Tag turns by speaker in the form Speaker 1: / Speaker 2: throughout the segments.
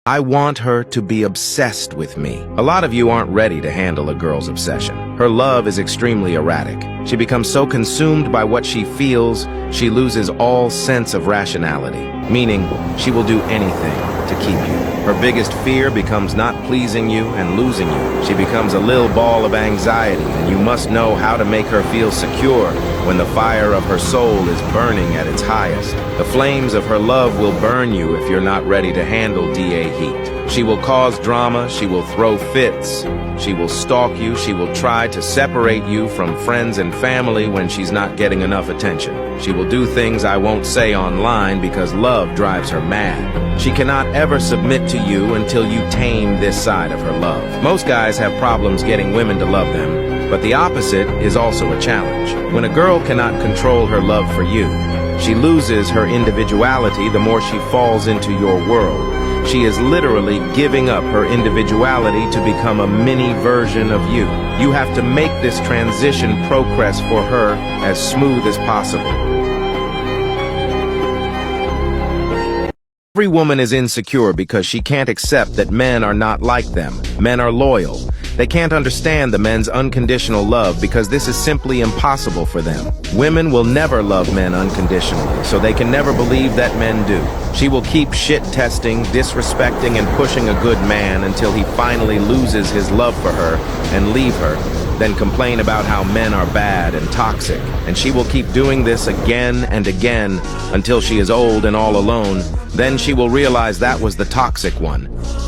Speaker 1: I want her to be obsessed with me. A lot of you aren't ready to handle a girl's obsession. Her love is extremely erratic. She becomes so consumed by what she feels, she loses all sense of rationality, meaning she will do anything to keep you. Her biggest fear becomes not pleasing you and losing you. She becomes a little ball of anxiety, and you must know how to make her feel secure when the fire of her soul is burning at its highest. The flames of her love will burn you if you're not ready to handle DA heat. She will cause drama, she will throw fits, she will stalk you, she will try to separate you from friends and family when she's not getting enough attention. She will do things I won't say online because love drives her mad. She cannot ever submit to you until you tame this side of her love. Most guys have problems getting women to love them, but the opposite is also a challenge. When a girl cannot control her love for you, she loses her individuality the more she falls into your world. She is literally giving up her individuality to become a mini version of you. You have to make this transition progress for her as smooth as possible. Every woman is insecure because she can't accept that men are not like them. Men are loyal. They can't understand the men's unconditional love because this is simply impossible for them. Women will never love men unconditionally, so they can never believe that men do. She will keep shit-testing, disrespecting, and pushing a good man until he finally loses his love for her and leave her, then complain about how men are bad and toxic. And she will keep doing this again and again until she is old and all alone. Then she will realize that was the toxic one,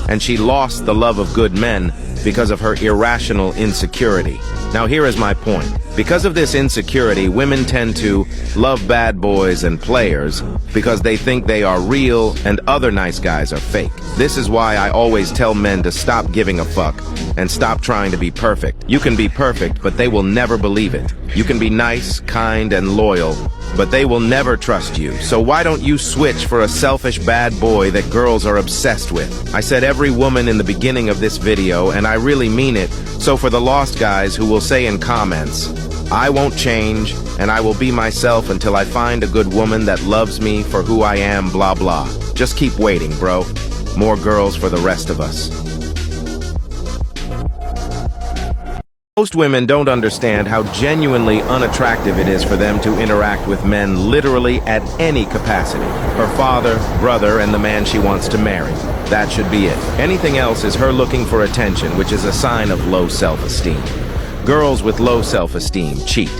Speaker 1: and she lost the love of good men because of her irrational insecurity. Now here is my point. Because of this insecurity, women tend to love bad boys and players because they think they are real and other nice guys are fake. This is why I always tell men to stop giving a fuck and stop trying to be perfect. You can be perfect, but they will never believe it. You can be nice, kind, and loyal, but they will never trust you. So why don't you switch for a selfish bad boy that girls are obsessed with? I said every woman in the beginning of this video, and I really mean it. So for the lost guys who will say in comments, I won't change, and I will be myself until I find a good woman that loves me for who I am, blah blah. Just keep waiting, bro. More girls for the rest of us. Most women don't understand how genuinely unattractive it is for them to interact with men literally at any capacity. Her father, brother, and the man she wants to marry. That should be it. Anything else is her looking for attention, which is a sign of low self-esteem. Girls with low self-esteem cheat.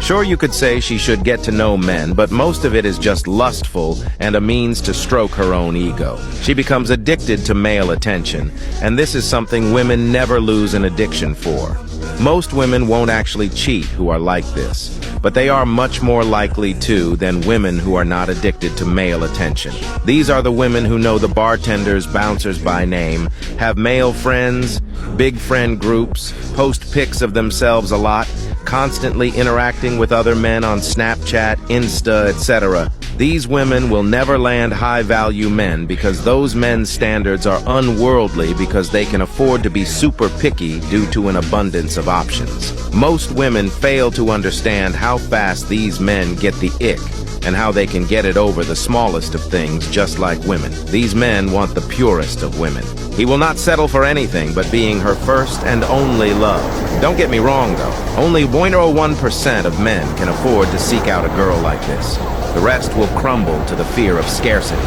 Speaker 1: Sure, you could say she should get to know men, but most of it is just lustful and a means to stroke her own ego. She becomes addicted to male attention, and this is something women never lose an addiction for. Most women won't actually cheat who are like this, but they are much more likely to than women who are not addicted to male attention. These are the women who know the bartenders, bouncers by name, have male friends, big friend groups, post pics of themselves a lot, constantly interacting with other men on Snapchat, Insta, etc. These women will never land high-value men because those men's standards are unworldly because they can afford to be super picky due to an abundance of options. Most women fail to understand how fast these men get the ick and how they can get it over the smallest of things just like women. These men want the purest of women. He will not settle for anything but being her first and only love. Don't get me wrong though, only 0.01% of men can afford to seek out a girl like this. The rest will crumble to the fear of scarcity.